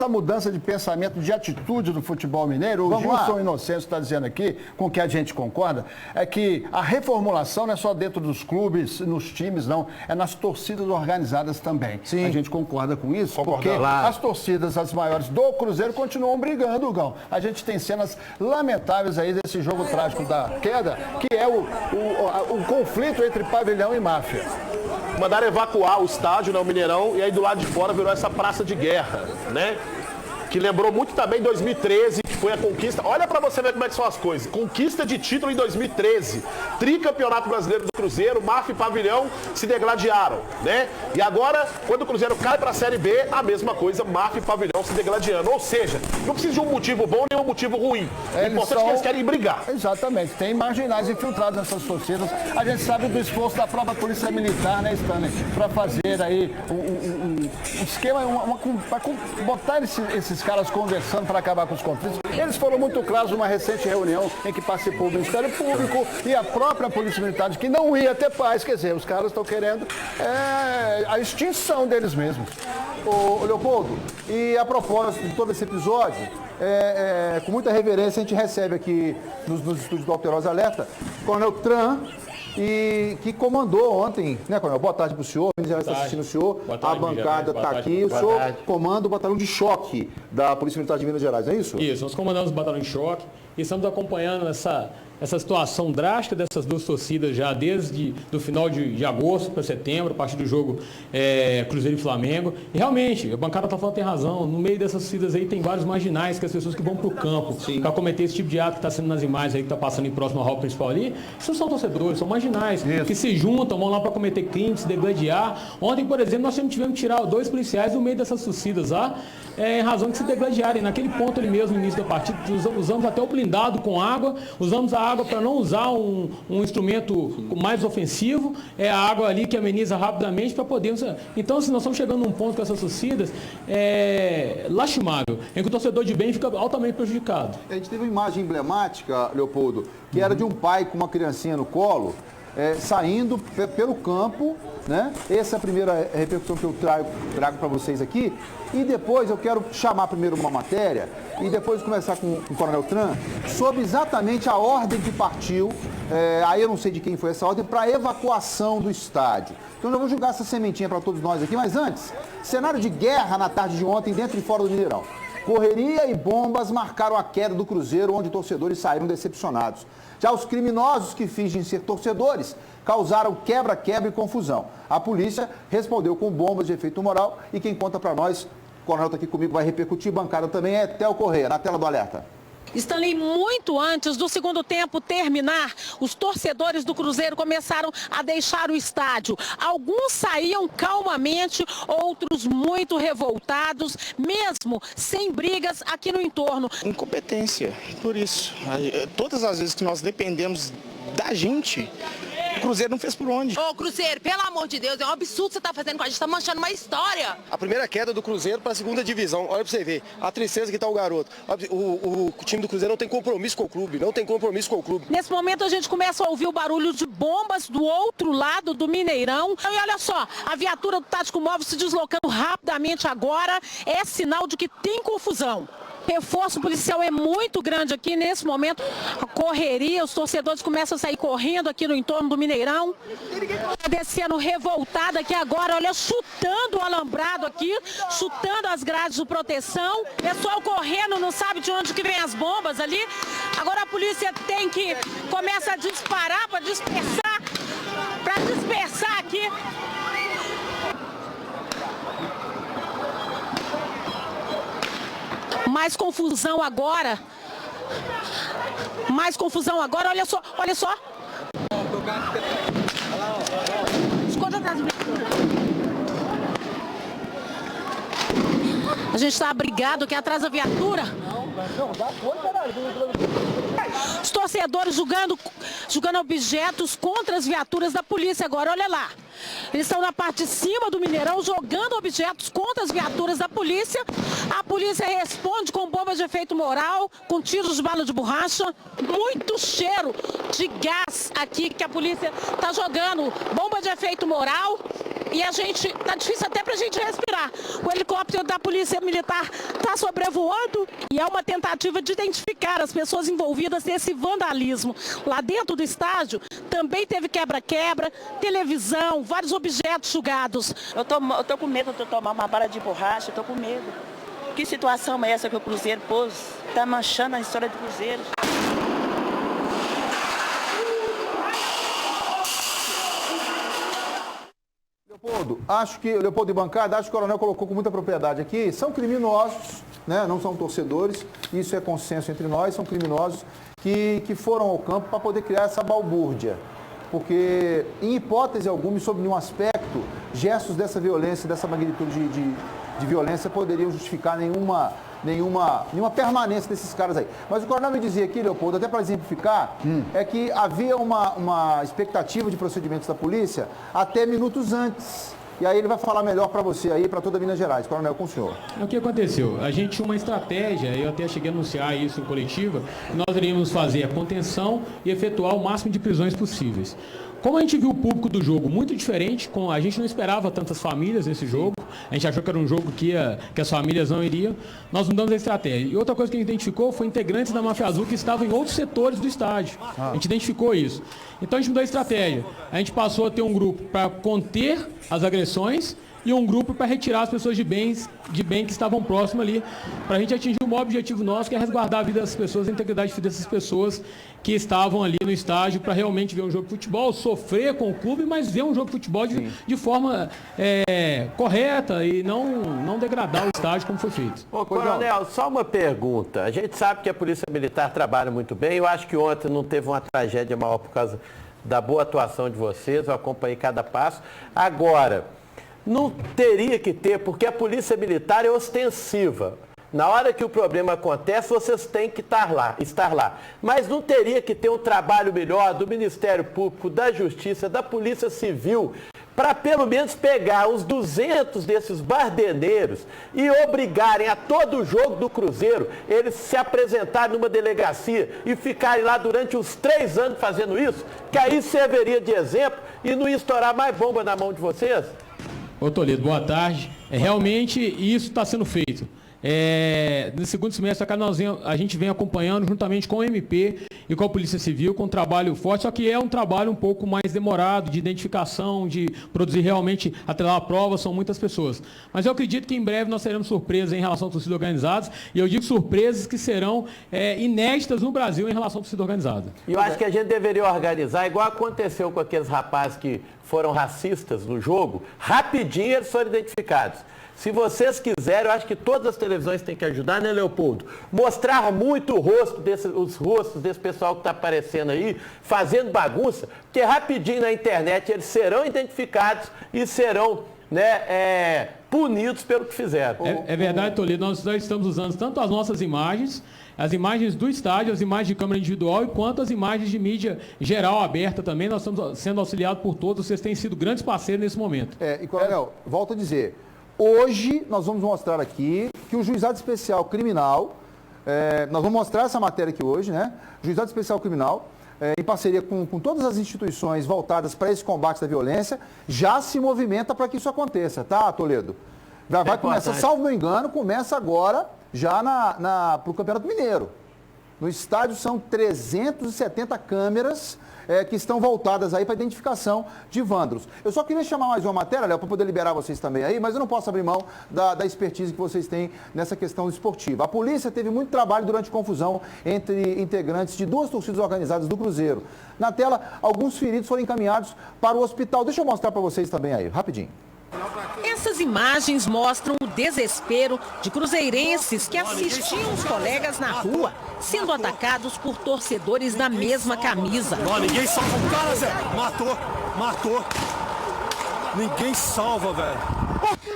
mudança de pensamento, de atitude do futebol mineiro, o Gilson Inocêncio está dizendo aqui, com o que a gente concorda, é que a reformulação não é só dentro dos clubes, nos times, não, é nas torcidas organizadas também. Sim. A gente concorda com isso, porque as torcidas, as maiores do Cruzeiro, continuam brigando, Gão. A gente tem cenas lamentáveis aí desse jogo trágico da queda, que é o conflito entre pavilhão e máfia. Mandaram evacuar o estádio, né, o Mineirão, e aí do lado de fora virou essa praça de guerra, né? Que lembrou muito também 2013, que foi a conquista. Olha pra você ver como é que são as coisas. Conquista de título em 2013. Tricampeonato brasileiro do Cruzeiro, Máfia e Pavilhão se degladiaram, né? E agora, quando o Cruzeiro cai pra Série B, a mesma coisa, Máfia e Pavilhão se degladiando. Ou seja, não precisa de um motivo bom nem um motivo ruim. O importante é que eles querem brigar. Exatamente. Tem marginais infiltrados nessas torcidas. A gente sabe do esforço da própria Polícia Militar, né, Stanley? Pra fazer aí um esquema, pra botar esses caras conversando para acabar com os conflitos. Eles foram muito claros numa recente reunião em que participou o Ministério Público e a própria Polícia Militar de que não ia ter paz. Quer dizer, os caras estão querendo a extinção deles mesmos. Ô, Leopoldo, e a propósito de todo esse episódio, com muita reverência, a gente recebe aqui nos estúdios do Alterosa Alerta, Coronel Tran, e que comandou ontem, né, Coronel? Boa tarde para o senhor, o Ministério está assistindo o senhor, a bancada está aqui, o senhor comanda o batalhão de choque da Polícia Militar de Minas Gerais, não é isso? Isso, nós comandamos o batalhão de choque e estamos acompanhando essa situação drástica dessas duas torcidas já desde o final de agosto para setembro, a partir do jogo Cruzeiro e Flamengo. E realmente, a bancada está falando, tem razão, no meio dessas torcidas aí tem vários marginais, que as pessoas que vão para o campo para cometer esse tipo de ato que está sendo nas imagens aí, que está passando em próximo ao hall principal ali, isso não são torcedores, são marginais, que se juntam, vão lá para cometer crimes, se degladiar. Ontem, por exemplo, nós tivemos que tirar 2 policiais do meio dessas torcidas lá, em razão de se degladiarem. Naquele ponto ali mesmo, no início da partida, usamos até o blindado com água, usamos a água para não usar um instrumento mais ofensivo, a água ali que ameniza rapidamente para poder... Então, assim, nós estamos chegando num ponto com essas torcidas lastimável, em que o torcedor de bem fica altamente prejudicado. A gente teve uma imagem emblemática, Leopoldo, que era de um pai com uma criancinha no colo, saindo pelo campo, né? Essa é a primeira repercussão que eu trago para vocês aqui. E depois eu quero chamar primeiro uma matéria e depois começar com o Coronel Tran sobre exatamente a ordem que partiu, aí eu não sei de quem foi essa ordem, para a evacuação do estádio. Então eu vou jogar essa sementinha para todos nós aqui, mas antes, cenário de guerra na tarde de ontem dentro e fora do Mineirão. Correria e bombas marcaram a queda do Cruzeiro, onde torcedores saíram decepcionados. Já os criminosos que fingem ser torcedores causaram quebra-quebra e confusão. A polícia respondeu com bombas de efeito moral e quem conta para nós, o coronel está aqui comigo, vai repercutir, bancada também, é Theo Correia, na tela do alerta. Stanley, muito antes do segundo tempo terminar, os torcedores do Cruzeiro começaram a deixar o estádio. Alguns saíam calmamente, outros muito revoltados, mesmo sem brigas aqui no entorno. Incompetência, por isso. Todas as vezes que nós dependemos da gente, o Cruzeiro não fez por onde. Ô, Cruzeiro, pelo amor de Deus, é um absurdo que você tá fazendo com a gente, tá manchando uma história. A primeira queda do Cruzeiro para a segunda divisão, olha pra você ver, a tristeza que tá o garoto. O time do Cruzeiro não tem compromisso com o clube, não tem compromisso com o clube. Nesse momento a gente começa a ouvir o barulho de bombas do outro lado do Mineirão. E olha só, a viatura do Tático Móvel se deslocando rapidamente agora, é sinal de que tem confusão. Reforço policial é muito grande aqui nesse momento. A correria, os torcedores começam a sair correndo aqui no entorno do Mineirão. Descendo revoltada aqui agora, olha, chutando o alambrado aqui, chutando as grades de proteção. Pessoal correndo, não sabe de onde que vem as bombas ali. Agora a polícia começa a disparar para dispersar aqui. Mais confusão agora, olha só. Escuta atrás do mim. A gente está abrigado aqui atrás da viatura. Os torcedores jogando objetos contra as viaturas da polícia agora, olha lá. Eles estão na parte de cima do Mineirão jogando objetos contra as viaturas da polícia. A polícia responde com bombas de efeito moral, com tiros de bala de borracha. Muito cheiro de gás aqui que a polícia está jogando. Bomba de efeito moral. e a gente, tá difícil até pra gente respirar. O helicóptero da Polícia Militar tá sobrevoando e é uma tentativa de identificar as pessoas envolvidas nesse vandalismo. Lá dentro do estádio também teve quebra-quebra, televisão, vários objetos jogados. Eu tô com medo de tomar uma bala de borracha, eu tô com medo. Que situação é essa que o Cruzeiro pôs? Tá manchando a história do Cruzeiro. Leopoldo de bancada, acho que o Coronel colocou com muita propriedade aqui, são criminosos, né? Não são torcedores, isso é consenso entre nós, são criminosos que foram ao campo para poder criar essa balbúrdia. Porque, em hipótese alguma, e sob nenhum aspecto, gestos dessa violência, dessa magnitude de violência poderiam justificar nenhuma permanência desses caras aí. Mas o Coronel me dizia aqui, Leopoldo, até para exemplificar, é que havia uma expectativa de procedimentos da polícia até minutos antes. E aí ele vai falar melhor para você aí, para toda Minas Gerais. Coronel, com o senhor. O que aconteceu? A gente tinha uma estratégia, eu até cheguei a anunciar isso em coletiva, que nós iríamos fazer a contenção e efetuar o máximo de prisões possíveis. Como a gente viu o público do jogo muito diferente, a gente não esperava tantas famílias nesse jogo, a gente achou que era um jogo que as famílias não iriam, nós mudamos a estratégia. E outra coisa que a gente identificou foi integrantes da Máfia Azul que estavam em outros setores do estádio. A gente identificou isso. Então a gente mudou a estratégia. A gente passou a ter um grupo para conter as agressões e um grupo para retirar as pessoas de bem que estavam próximas ali, para a gente atingir o maior objetivo nosso, que é resguardar a vida dessas pessoas, a integridade dessas pessoas que estavam ali no estádio para realmente ver um jogo de futebol, sofrer com o clube, mas ver um jogo de futebol de forma correta e não degradar o estádio como foi feito. Ô, Coronel, só uma pergunta. A gente sabe que a Polícia Militar trabalha muito bem. Eu acho que ontem não teve uma tragédia maior por causa da boa atuação de vocês. Eu acompanhei cada passo. Agora, não teria que ter, porque a Polícia Militar é ostensiva. Na hora que o problema acontece, vocês têm que estar lá. Mas não teria que ter um trabalho melhor do Ministério Público, da Justiça, da Polícia Civil, para pelo menos pegar os 200 desses bardeneiros e obrigarem a todo jogo do Cruzeiro, eles se apresentarem numa delegacia e ficarem lá durante uns 3 anos fazendo isso, que aí serviria de exemplo e não ia estourar mais bomba na mão de vocês? Ô Toledo, boa tarde. Realmente isso está sendo feito. No segundo semestre a gente vem acompanhando juntamente com o MP e com a Polícia Civil, com um trabalho forte, só que é um trabalho um pouco mais demorado de identificação, de produzir realmente, atrelar a prova, são muitas pessoas. Mas eu acredito que em breve nós teremos surpresas em relação à torcida organizada, e eu digo surpresas que serão inéditas no Brasil em relação à torcida organizada. E eu acho que a gente deveria organizar, igual aconteceu com aqueles rapazes que foram racistas no jogo, rapidinho eles foram identificados. Se vocês quiserem, eu acho que todas as televisões têm que ajudar, né, Leopoldo? Mostrar muito os rostos desse pessoal que está aparecendo aí, fazendo bagunça, porque rapidinho na internet eles serão identificados e serão punidos pelo que fizeram. É verdade, Toledo, nós estamos usando tanto as nossas imagens, as imagens do estádio, as imagens de câmera individual, quanto as imagens de mídia geral aberta também. Nós estamos sendo auxiliados por todos, vocês têm sido grandes parceiros nesse momento. E Coronel, volto a dizer, hoje nós vamos mostrar aqui que o Juizado Especial Criminal, nós vamos mostrar essa matéria aqui hoje, né? O Juizado Especial Criminal, em parceria com todas as instituições voltadas para esse combate da violência, já se movimenta para que isso aconteça, tá, Toledo? Vai começar, salvo meu engano, começa agora já para o Campeonato Mineiro. No estádio são 370 câmeras que estão voltadas aí para identificação de vândalos. Eu só queria chamar mais uma matéria, Léo, para poder liberar vocês também aí, mas eu não posso abrir mão da expertise que vocês têm nessa questão esportiva. A polícia teve muito trabalho durante a confusão entre integrantes de 2 torcidas organizadas do Cruzeiro. Na tela, alguns feridos foram encaminhados para o hospital. Deixa eu mostrar para vocês também aí, rapidinho. Essas imagens mostram o desespero de cruzeirenses que assistiam os colegas na rua sendo atacados por torcedores da mesma camisa. Não, ninguém salva o cara, Zé. Matou. Ninguém salva, velho.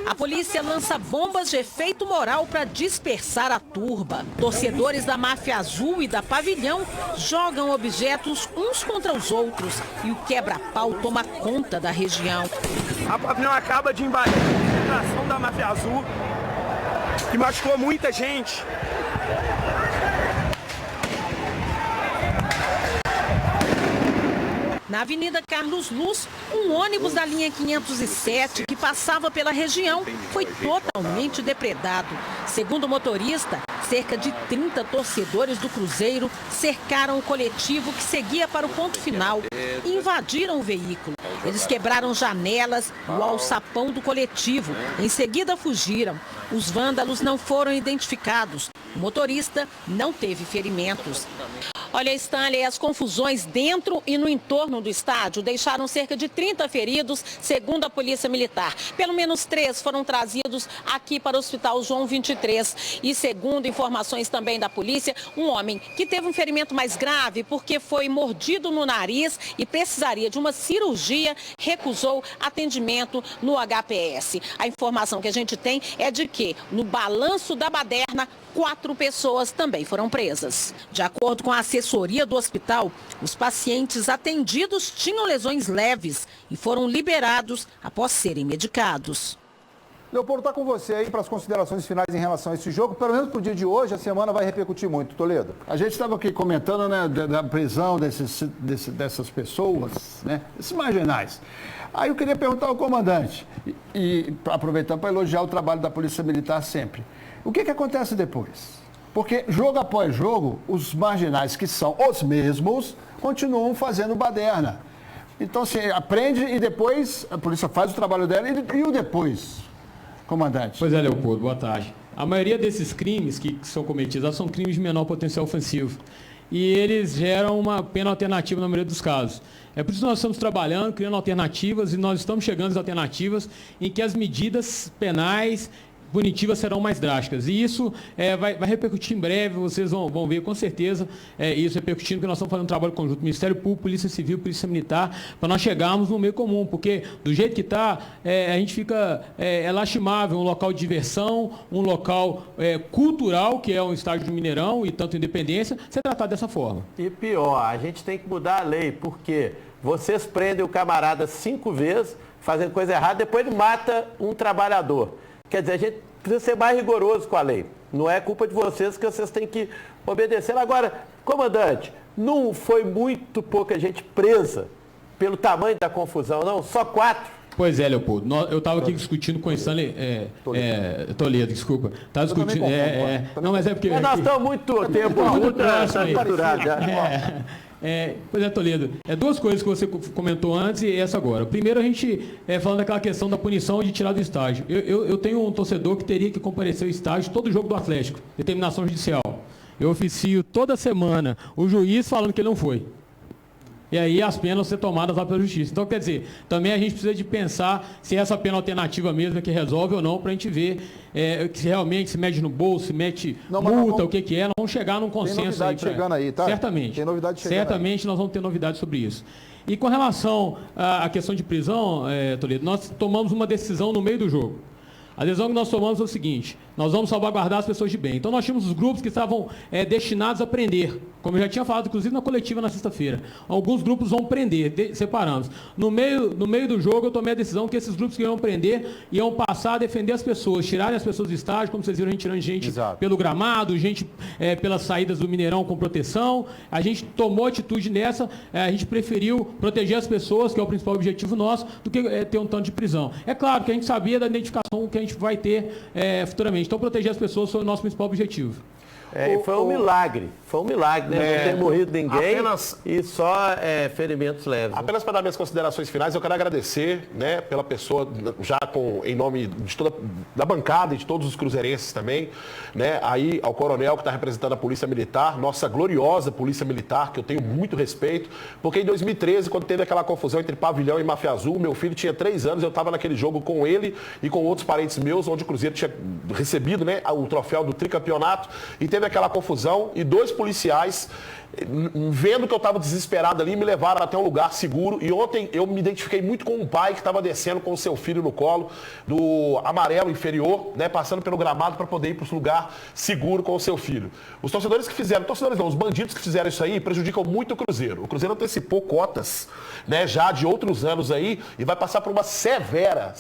A polícia lança bombas de efeito moral para dispersar a turba. Torcedores da Máfia Azul e da Pavilhão jogam objetos uns contra os outros e o quebra-pau toma conta da região. A Pavilhão acaba de invadir a concentração da Máfia Azul, que machucou muita gente. Na Avenida Carlos Luz, Um ônibus da linha 507 que passava pela região foi totalmente depredado. Segundo o motorista, cerca de 30 torcedores do Cruzeiro cercaram o coletivo que seguia para o ponto final e invadiram o veículo. Eles quebraram janelas e o alçapão do coletivo. Em seguida fugiram. Os vândalos não foram identificados. O motorista não teve ferimentos. Olha, Stanley, as confusões dentro e no entorno do estádio deixaram cerca de 30 feridos, segundo a Polícia Militar. Pelo menos 3 foram trazidos aqui para o Hospital João 23. E segundo informações também da polícia, um homem que teve um ferimento mais grave porque foi mordido no nariz e precisaria de uma cirurgia, recusou atendimento no HPS. A informação que a gente tem é de que, no balanço da baderna, 4 pessoas também foram presas. De acordo com a assessoria do hospital, os pacientes atendidos tinham lesões leves e foram liberados após serem medicados. Leopoldo, está com você aí para as considerações finais em relação a esse jogo. Pelo menos para o dia de hoje, a semana vai repercutir muito. Toledo? A gente estava aqui comentando, né, da prisão dessas pessoas, né, esses marginais. Aí eu queria perguntar ao comandante, e aproveitando para elogiar o trabalho da Polícia Militar sempre. O que acontece depois? Porque jogo após jogo, os marginais, que são os mesmos, continuam fazendo baderna. Então, assim, aprende e depois a polícia faz o trabalho dela e o depois, comandante? Pois é, Leopoldo, boa tarde. A maioria desses crimes que são cometidos são crimes de menor potencial ofensivo. E eles geram uma pena alternativa na maioria dos casos. É por isso que nós estamos trabalhando, criando alternativas, e nós estamos chegando às alternativas em que as medidas penais punitivas serão mais drásticas. E isso vai repercutir em breve, vocês vão ver com certeza isso repercutindo, porque nós estamos fazendo um trabalho conjunto, Ministério Público, Polícia Civil, Polícia Militar, para nós chegarmos no meio comum, porque do jeito que está, a gente fica, lastimável, um local de diversão, um local cultural, que é um estádio do Mineirão e tanto Independência, ser tratado dessa forma. E pior, a gente tem que mudar a lei, porque vocês prendem o camarada 5 vezes, fazendo coisa errada, depois ele mata um trabalhador. Quer dizer, a gente precisa ser mais rigoroso com a lei. Não é culpa de vocês que vocês têm que obedecer. Agora, comandante, não foi muito pouca gente presa pelo tamanho da confusão, não? Só 4? Pois é, Leopoldo. Eu estava aqui discutindo com o Stanley Toledo, desculpa. Estava discutindo. Não, mas é porque. Mas nós estamos muito tempo muito capturado já. Pois é, Toledo. 2 coisas que você comentou antes e essa agora. Primeiro, a gente falando daquela questão da punição de tirar do estádio. Eu tenho um torcedor que teria que comparecer ao estádio todo jogo do Atlético, determinação judicial. Eu oficio toda semana o juiz falando que ele não foi. E aí as penas vão ser tomadas lá pela justiça. Então, quer dizer, também a gente precisa de pensar se essa pena alternativa mesmo é que resolve ou não, para a gente ver se realmente se mede no bolso, se mete multa, o que é. Nós vamos chegar num consenso. Tem novidade chegando aí, tá? Certamente. Tem novidade chegando certamente aí. Nós vamos ter novidades sobre isso. E com relação à questão de prisão, Toledo, nós tomamos uma decisão no meio do jogo. A decisão que nós tomamos é o seguinte: nós vamos salvaguardar as pessoas de bem. Então nós tínhamos os grupos que estavam destinados a prender, como eu já tinha falado, inclusive na coletiva na sexta-feira. Alguns grupos vão prender, separamos. No meio do jogo eu tomei a decisão que esses grupos que iam prender iam passar a defender as pessoas, tirarem as pessoas do estádio, como vocês viram, a gente tirando gente pelo gramado, gente pelas saídas do Mineirão com proteção. A gente tomou atitude nessa, a gente preferiu proteger as pessoas, que é o principal objetivo nosso, do que ter um tanto de prisão. É claro que a gente sabia da identificação que a gente vai ter futuramente. Então, proteger as pessoas foi o nosso principal objetivo. E foi um milagre, né? Não ter morrido ninguém e só ferimentos leves. Apenas para dar minhas considerações finais, eu quero agradecer, né, pela pessoa, já em nome de toda da bancada e de todos os cruzeirenses também, né, aí ao coronel que está representando a Polícia Militar, nossa gloriosa Polícia Militar, que eu tenho muito respeito, porque em 2013, quando teve aquela confusão entre Pavilhão e Máfia Azul, meu filho tinha 3 anos, eu estava naquele jogo com ele e com outros parentes meus, onde o Cruzeiro tinha recebido, né, o troféu do tricampeonato, e teve aquela confusão e 2 policiais, vendo que eu estava desesperado ali, me levaram até um lugar seguro. E ontem eu me identifiquei muito com um pai que estava descendo com o seu filho no colo, do amarelo inferior, né, passando pelo gramado para poder ir para um lugar seguro com o seu filho. Os torcedores que fizeram, os bandidos que fizeram isso aí prejudicam muito o Cruzeiro. O Cruzeiro antecipou cotas, né, já de outros anos aí, e vai passar por uma severa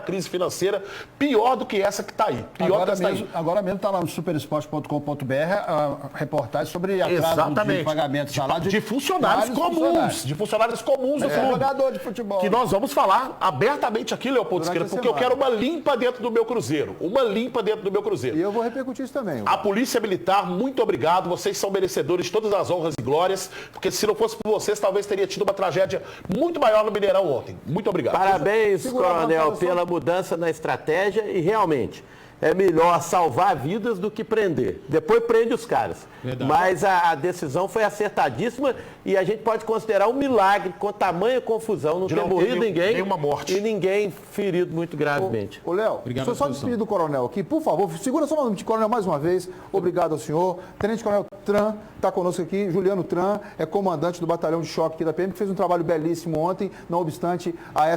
crise financeira, pior do do que essa que está aí. Pior que essa tá aí. Agora mesmo está lá no superesporte.com.br a reportagem sobre atraso de pagamento de salário de funcionários comuns. De funcionários comuns do clube. Jogador de futebol. Que nós vamos falar abertamente aqui, Leopoldo Siqueira, porque eu quero uma limpa dentro do meu Cruzeiro. Uma limpa dentro do meu Cruzeiro. E eu vou repercutir isso também. A Polícia Militar, muito obrigado. Vocês são merecedores de todas as honras e glórias, porque se não fosse por vocês, talvez teria tido uma tragédia muito maior no Mineirão ontem. Muito obrigado. Parabéns, Coronel, pela mudança na estratégia e realmente é melhor salvar vidas do que prender. Depois prende os caras. Verdade. Mas a decisão foi acertadíssima e a gente pode considerar um milagre com tamanha confusão, não ter morrido ninguém nenhuma morte. E ninguém ferido muito gravemente. Ô Léo, deixa eu só despedir do Coronel aqui, por favor, segura só o nome de Coronel mais uma vez. Obrigado ao senhor. Tenente Coronel Tran está conosco aqui. Juliano Tran é comandante do batalhão de choque aqui da PM, que fez um trabalho belíssimo ontem, não obstante a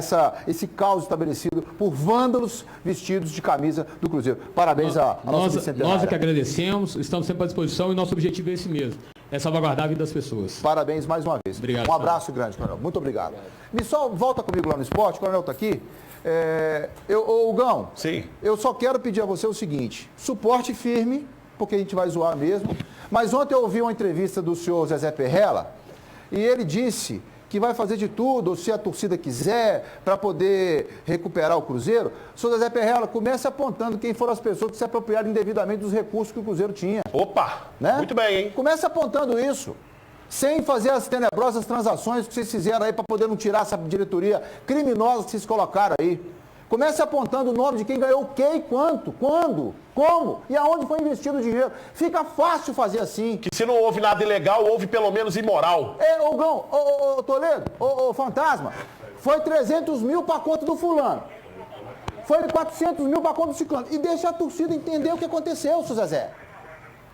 esse caos estabelecido por vândalos vestidos de camisa do Cruzeiro. Parabéns à nossa bicentenária. Nós é que agradecemos, estamos sempre à disposição e nosso objetivo é esse mesmo, é salvaguardar a vida das pessoas. Parabéns mais uma vez. Obrigado. Um abraço grande, Coronel. Muito obrigado. Me só volta comigo lá no esporte, o Coronel está aqui. Gão, sim. Eu só quero pedir a você o seguinte, suporte firme, porque a gente vai zoar mesmo, mas ontem eu ouvi uma entrevista do senhor Zezé Perrella e ele disse que vai fazer de tudo, se a torcida quiser, para poder recuperar o Cruzeiro. O senhor Zezé Perrella, comece apontando quem foram as pessoas que se apropriaram indevidamente dos recursos que o Cruzeiro tinha. Opa! Né? Muito bem, hein? Comece apontando isso. Sem fazer as tenebrosas transações que vocês fizeram aí para poder não tirar essa diretoria criminosa que vocês colocaram aí. Comece apontando o nome de quem ganhou o quê e quanto, quando, como e aonde foi investido o dinheiro. Fica fácil fazer assim. Que se não houve nada ilegal, houve pelo menos imoral. Ô Gão, ô Toledo, ô Fantasma, foi 300 mil para conta do fulano. Foi 400 mil para conta do ciclano. E deixa a torcida entender o que aconteceu, seu Zezé.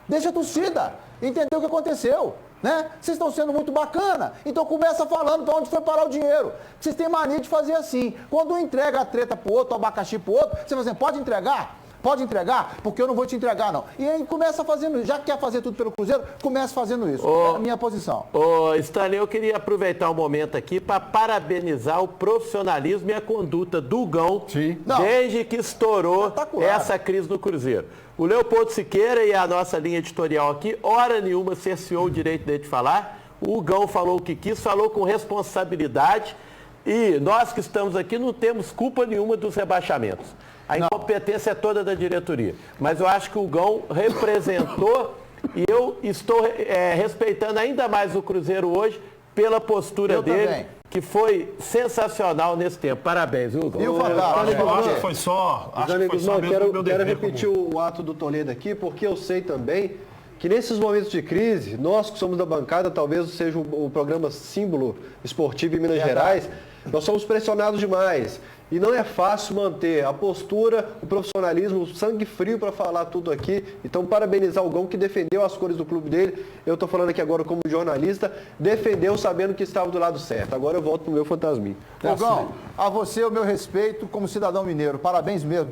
Deixa a torcida entender o que aconteceu. Né? Vocês estão sendo muito bacana, então começa falando para onde foi parar o dinheiro. Vocês têm mania de fazer assim. Quando um entrega a treta pro outro, o abacaxi pro outro, você fala assim, pode entregar? Pode entregar? Porque eu não vou te entregar, não. E aí começa fazendo isso. Já que quer fazer tudo pelo Cruzeiro, começa fazendo isso. É a minha posição. Stanley, eu queria aproveitar um momento aqui para parabenizar o profissionalismo e a conduta do Gão desde que estourou essa crise no Cruzeiro. O Leopoldo Siqueira e a nossa linha editorial aqui, hora nenhuma cerceou o direito dele de falar. O Gão falou o que quis, falou com responsabilidade. E nós que estamos aqui não temos culpa nenhuma dos rebaixamentos. A incompetência é toda da diretoria. Mas eu acho que o Gão representou e eu estou respeitando ainda mais o Cruzeiro hoje pela postura dele. Também. Que foi sensacional nesse tempo. Parabéns, Hugo. E o Fantasma? Eu acho que foi só. Quero repetir o ato do Toledo aqui, porque eu sei também que nesses momentos de crise, nós que somos da bancada, talvez seja o programa símbolo esportivo em Minas Gerais, nós somos pressionados demais. E não é fácil manter a postura, o profissionalismo, o sangue frio para falar tudo aqui. Então, parabenizar o Gão que defendeu as cores do clube dele. Eu estou falando aqui agora como jornalista, defendeu sabendo que estava do lado certo. Agora eu volto para o meu fantasminha. Gão, a você o meu respeito como cidadão mineiro. Parabéns mesmo.